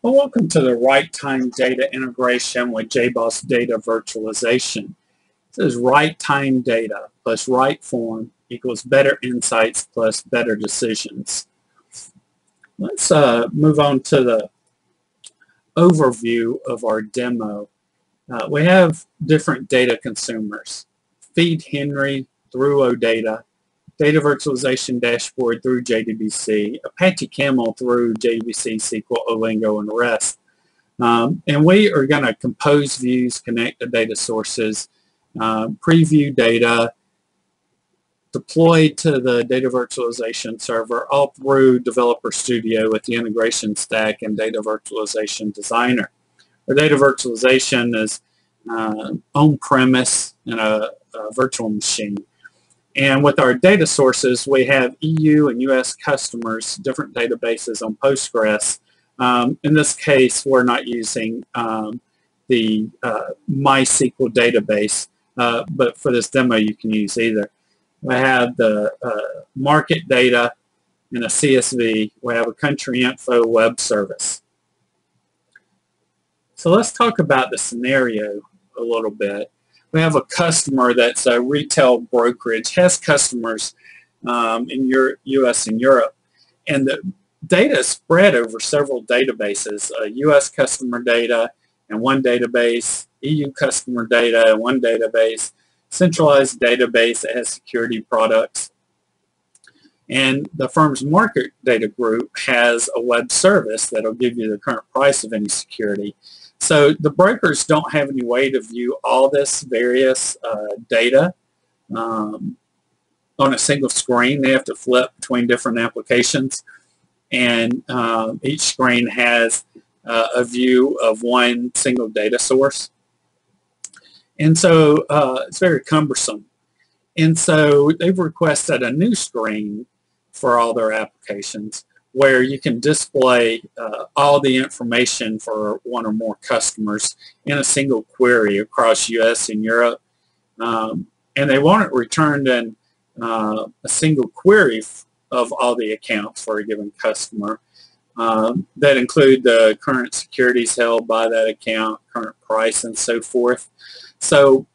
Well, welcome to the Right Time Data Integration with JBoss Data Virtualization. This is right time data plus right form equals better insights plus better decisions. Let's move on to the overview of our demo. We have different data consumers. Feed Henry through OData, Data Virtualization Dashboard through JDBC, Apache Camel through JDBC, SQL, Olingo, and REST. And we are going to compose views, connect to data sources, preview data, deploy to the data virtualization server, all through Developer Studio with the integration stack and Data Virtualization Designer. Our data virtualization is on-premise in a virtual machine. And with our data sources, we have EU and US customers, different databases on Postgres. In this case, we're not using the MySQL database, but for this demo, you can use either. We have the market data in a CSV. We have a country info web service. So let's talk about the scenario a little bit. We have a customer that's a retail brokerage, has customers in US and Europe, and the data is spread over several databases, US customer data in one database, EU customer data in one database, centralized database that has security products. And the firm's market data group has a web service that will give you the current price of any security. So the brokers don't have any way to view all this various data on a single screen. They have to flip between different applications, and each screen has a view of one single data source. And so it's very cumbersome. And so they've requested a new screen for all their applications where you can display all the information for one or more customers in a single query across US and Europe. And they want it returned in a single query of all the accounts for a given customer that include the current securities held by that account, current price, and so forth. So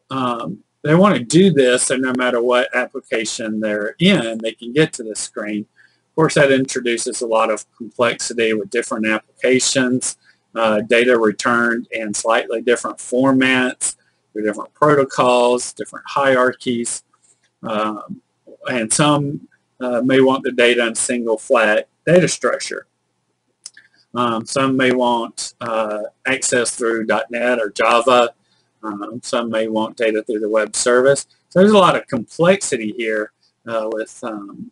they want to do this, and no matter what application they're in, they can get to the screen. Of course, that introduces a lot of complexity with different applications, data returned in slightly different formats, with different protocols, different hierarchies, and some may want the data in a single flat data structure. Some may want access through .NET or Java. Some may want data through the web service. So there's a lot of complexity here with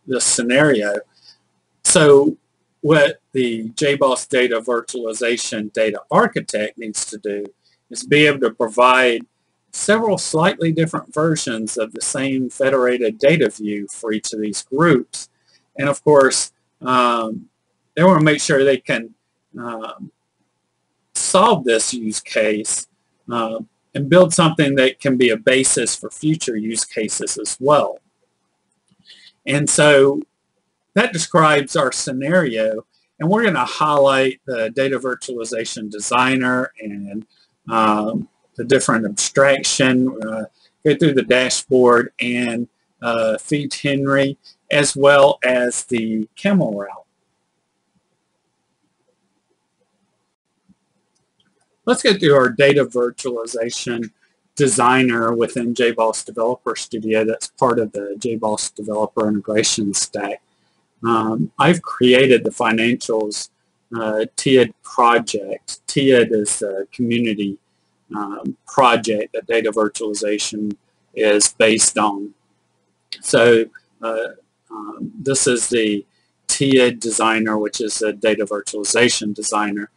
this scenario. So what the JBoss Data Virtualization Data Architect needs to do is be able to provide several slightly different versions of the same federated data view for each of these groups. And of course, they want to make sure they can solve this use case and build something that can be a basis for future use cases as well. And so that describes our scenario, and we're going to highlight the Data Virtualization Designer and the different abstraction, go through the dashboard and Feed Henry, as well as the camel route. Let's go through our Data Virtualization Designer within JBoss Developer Studio. That's part of the JBoss Developer Integration Stack. I've created the financials TIAD project. TIAD is a community project that data virtualization is based on. So this is the TIAD designer, which is a data virtualization designer.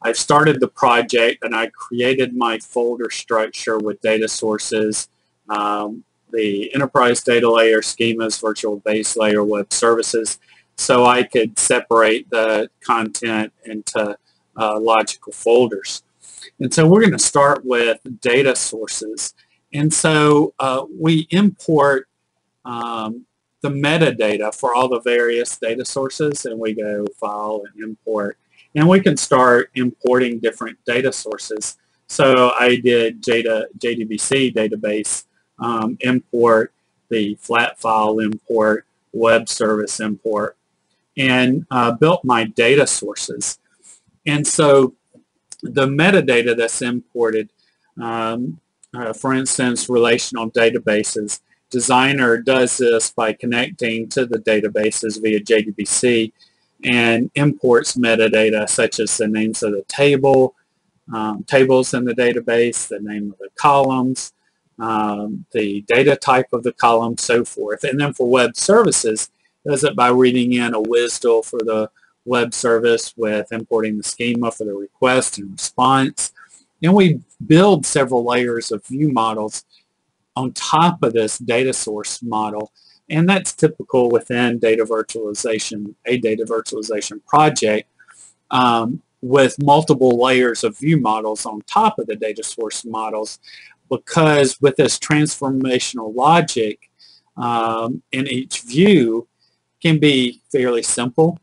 I've started the project and I created my folder structure with data sources, the enterprise data layer, schemas, virtual base layer, web services, so I could separate the content into logical folders. And so we're going to start with data sources. And so we import the metadata for all the various data sources, and we go File and Import. And we can start importing different data sources. So I did JDBC database import, the flat file import, web service import, and built my data sources. And so the metadata that's imported, for instance, relational databases, Designer does this by connecting to the databases via JDBC and imports metadata such as the names of the tables in the database, the name of the columns, the data type of the column, so forth. And then for web services, does it by reading in a WSDL for the web service with importing the schema for the request and response. And we build several layers of view models on top of this data source model. And that's typical within data virtualization, a data virtualization project with multiple layers of view models on top of the data source models, because with this transformational logic in each view can be fairly simple,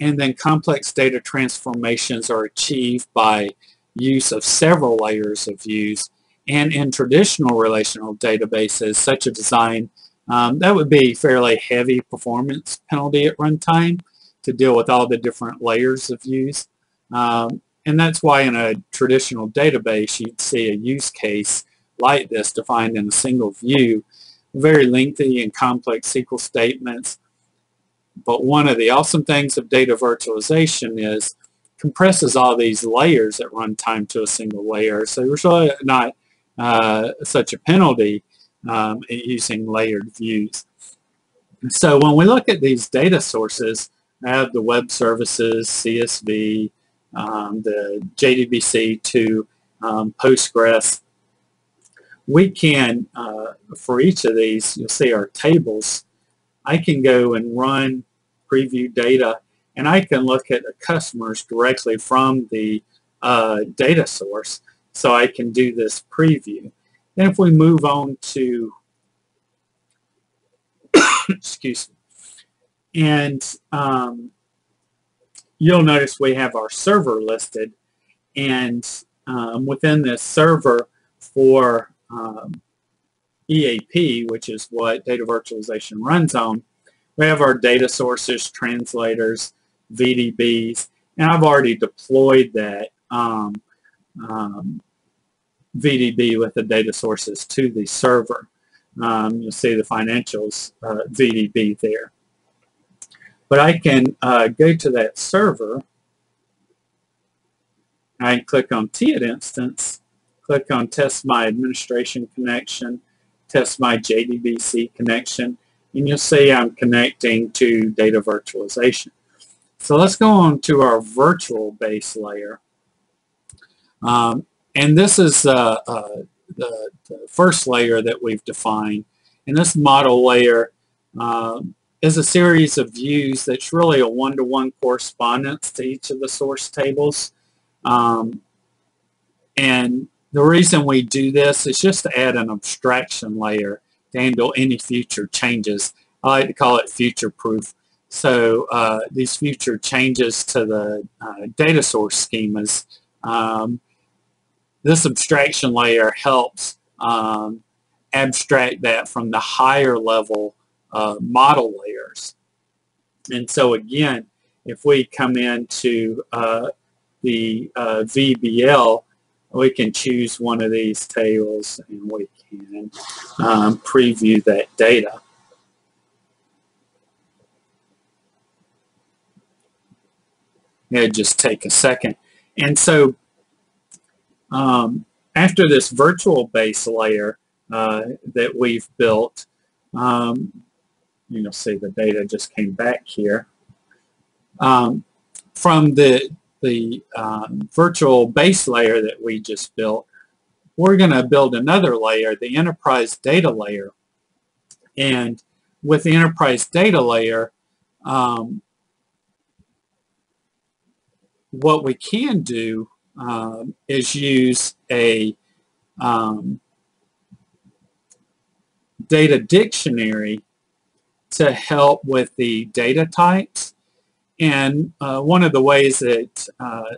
and then complex data transformations are achieved by use of several layers of views. And in traditional relational databases, such a design, that would be fairly heavy performance penalty at runtime to deal with all the different layers of views. And that's why in a traditional database you'd see a use case like this defined in a single view, very lengthy and complex SQL statements. But one of the awesome things of data virtualization is compresses all these layers at runtime to a single layer. So there's really not such a penalty using layered views. So when we look at these data sources, I have the web services, CSV, the JDBC to Postgres. We can, for each of these, you'll see our tables, I can go and run preview data, and I can look at the customers directly from the data source. So I can do this preview. Then if we move on to, excuse me, and you'll notice we have our server listed, and within this server for EAP, which is what data virtualization runs on, we have our data sources, translators, VDBs, and I've already deployed that VDB with the data sources to the server. You'll see the financials VDB there. But I can go to that server. I can click on TIAD instance, click on test my administration connection, test my JDBC connection, and you'll see I'm connecting to data virtualization. So let's go on to our virtual base layer. And this is the first layer that we've defined. And this model layer is a series of views that's really a one-to-one correspondence to each of the source tables. And the reason we do this is just to add an abstraction layer to handle any future changes. I like to call it future-proof. So these future changes to the data source schemas, this abstraction layer helps abstract that from the higher level model layers. And so again, if we come into the VBL, we can choose one of these tables and we can preview that data. It'll just take a second. And so after this virtual base layer that we've built, you'll see the data just came back here. From the virtual base layer that we just built, we're going to build another layer, the enterprise data layer. And with the enterprise data layer, what we can do is use a data dictionary to help with the data types And one of the ways that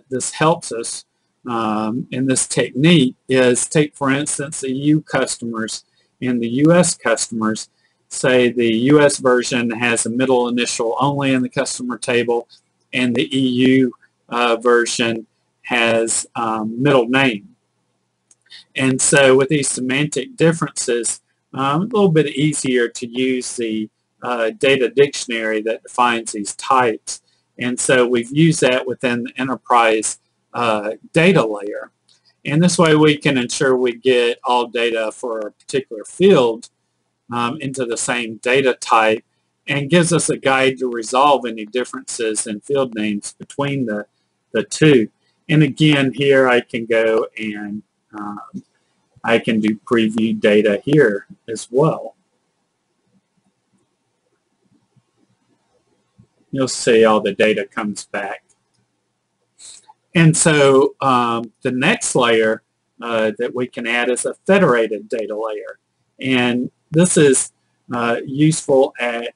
this helps us in this technique is take, for instance, the EU customers and the US customers. Say the US version has a middle initial only in the customer table, and the EU version has middle name. And so with these semantic differences, a little bit easier to use the data dictionary that defines these types. And so we've used that within the enterprise data layer. And this way we can ensure we get all data for a particular field into the same data type, and gives us a guide to resolve any differences in field names between the two. And again, here I can go and I can do preview data here as well. You'll see all the data comes back. And so the next layer that we can add is a federated data layer. And this is useful at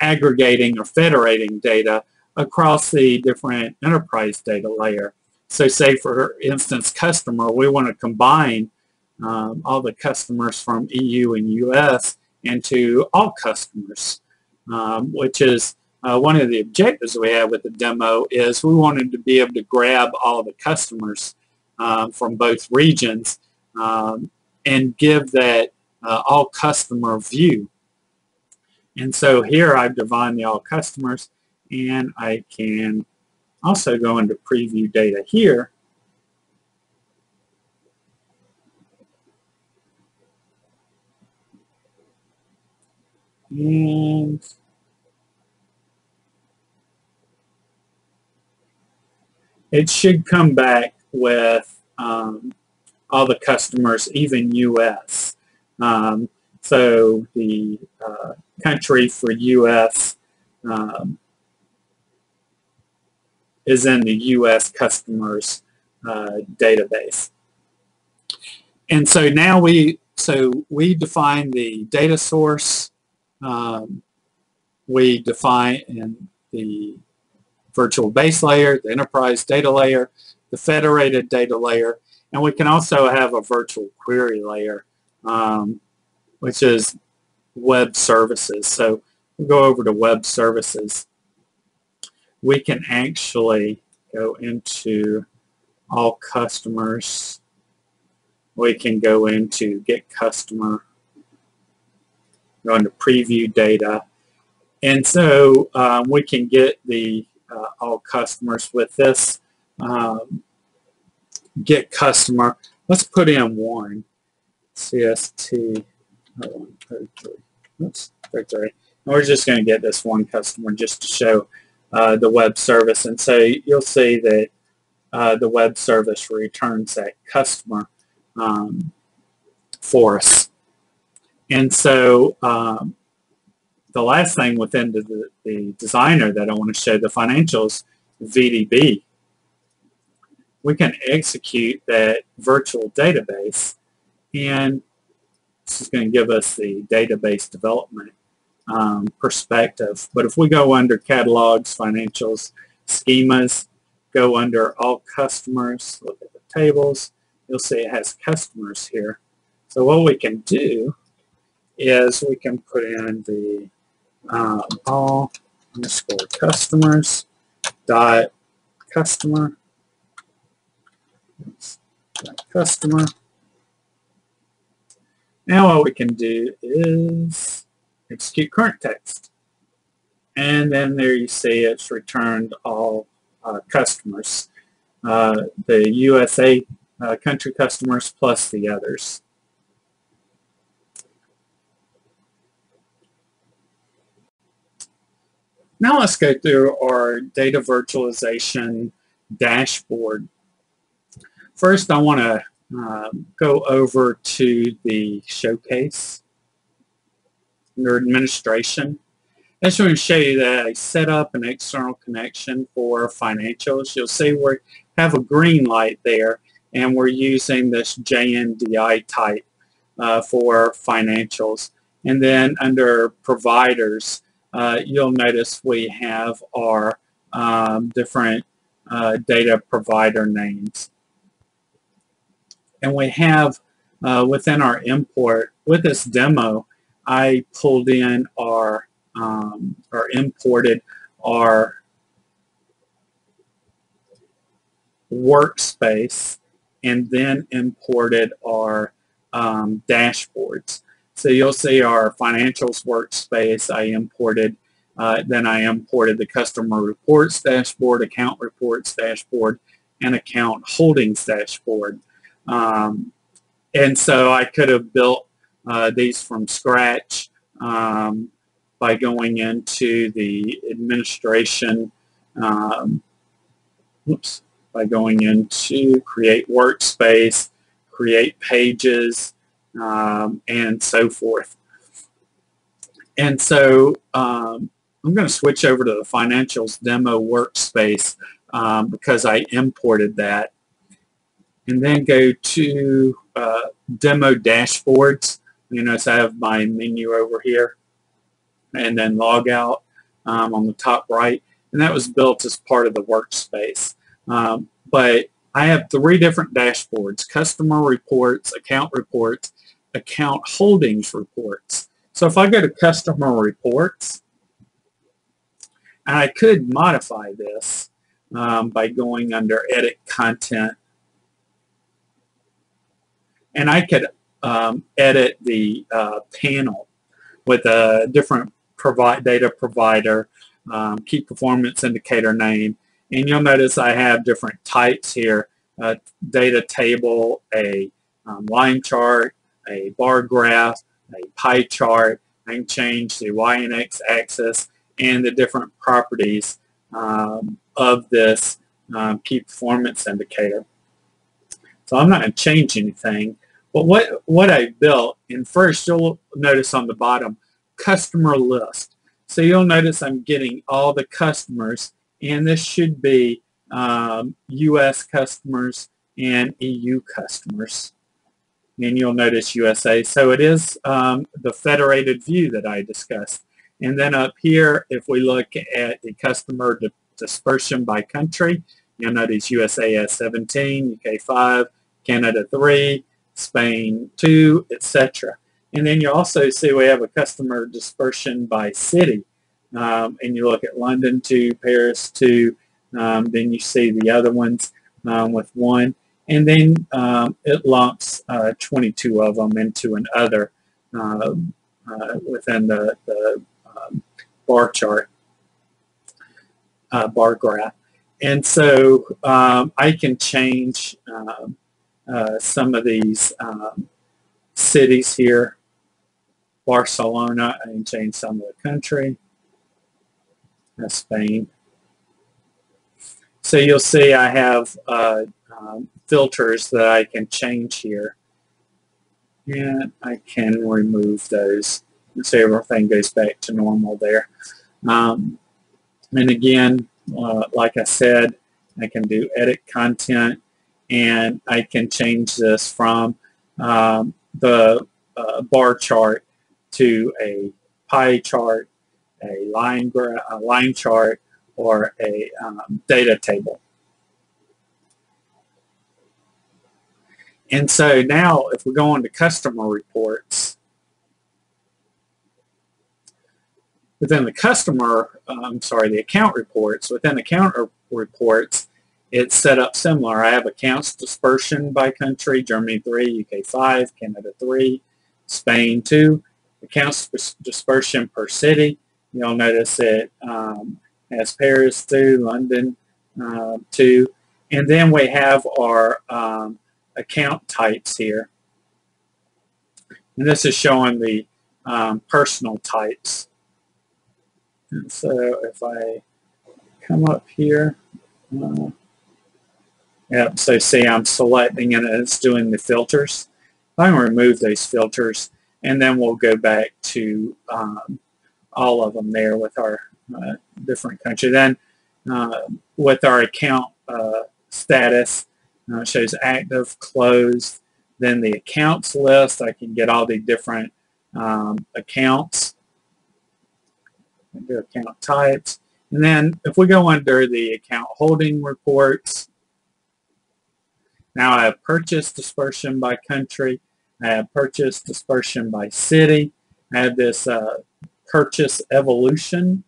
aggregating or federating data across the different enterprise data layer. So say, for instance, customer, we want to combine all the customers from EU and US into all customers, which is one of the objectives we have with the demo. Is we wanted to be able to grab all the customers from both regions and give that all customer view. And so here I've defined the all customers, and I can also go into preview data here. And it should come back with all the customers, even US. So the country for US is in the US customers database. And so now we define the data source. We define in the virtual base layer, the enterprise data layer, the federated data layer, and we can also have a virtual query layer, which is web services. So we'll go over to web services. We can actually go into all customers. We can go into get customer, go into preview data, and so we can get the all customers with this get customer. Let's put in one CST 33. Oops, 33. And we're just going to get this one customer just to show the web service, and so you'll see that the web service returns that customer for us. And so the last thing within the designer that I want to show, the financials, VDB, we can execute that virtual database, and this is going to give us the database development perspective. But if we go under catalogs, financials, schemas, go under all customers, look at the tables, you'll see it has customers here. So what we can do is we can put in the all underscore customers dot customer customer. Now what we can do is execute current text, and then there you see it's returned all customers, the USA country customers plus the others. Now let's go through our data virtualization dashboard. First, I want to go over to the showcase under administration. I just want to show you that I set up an external connection for financials. You'll see we have a green light there, and we're using this JNDI type for financials. And then under providers, you'll notice we have our different data provider names. And we have within our import, with this demo, I pulled in our or imported our workspace and then imported our dashboards. So you'll see our financials workspace I imported. Then I imported the customer reports dashboard, account reports dashboard, and account holdings dashboard. And so I could have built these from scratch by going into the administration, by going into create workspace, create pages, and so forth. And so I'm going to switch over to the financials demo workspace because I imported that. And then go to demo dashboards. You notice I have my menu over here. And then log out on the top right. And that was built as part of the workspace. But I have 3 different dashboards: customer reports, account holdings reports. So if I go to customer reports, and I could modify this by going under edit content, and I could edit the panel with a different data provider, key performance indicator name, and you'll notice I have different types here: data table, a line chart, a bar graph, a pie chart. I can change the Y and X axis and the different properties of this key performance indicator. So I'm not going to change anything. But what I built, and first you'll notice on the bottom, customer list. So you'll notice I'm getting all the customers, and this should be U.S. customers and EU customers. And you'll notice USA. So it is the federated view that I discussed. And then up here, if we look at the customer dispersion by country, you'll notice USA has 17, UK 5, Canada 3, Spain 2, etc. And then you also see we have a customer dispersion by city. And you look at London 2, Paris 2, then you see the other ones with 1. And then it lumps 22 of them into an other within the bar chart, bar graph. And so I can change some of these cities here. Barcelona, I can change some of the country. Spain. So you'll see I have filters that I can change here. And I can remove those. So everything goes back to normal there. And again, like I said, I can do edit content, and I can change this from the bar chart to a pie chart, a line chart, or a data table. And so now if we go on to customer reports, within the the account reports, within account reports, it's set up similar. I have accounts dispersion by country: Germany 3, UK 5, Canada 3, Spain 2. Accounts dispersion per city, you'll notice it has Paris 2, London 2. And then we have our account types here. And this is showing the personal types. And so if I come up here, yep, so see I'm selecting and it's doing the filters. I'm going to remove those filters, and then we'll go back to all of them there with our different country. Then with our account status, shows active, closed. Then the accounts list, I can get all the different accounts. I do account types. And then if we go under the account holding reports, now I have purchase dispersion by country. I have purchase dispersion by city. I have this purchase evolution,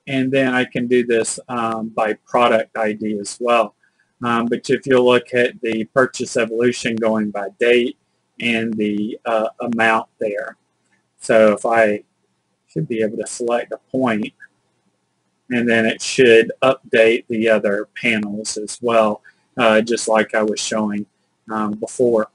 and then I can do this by product ID as well. But if you look at the purchase evolution going by date and the amount there. So if I should be able to select a point, and then it should update the other panels as well, just like I was showing before.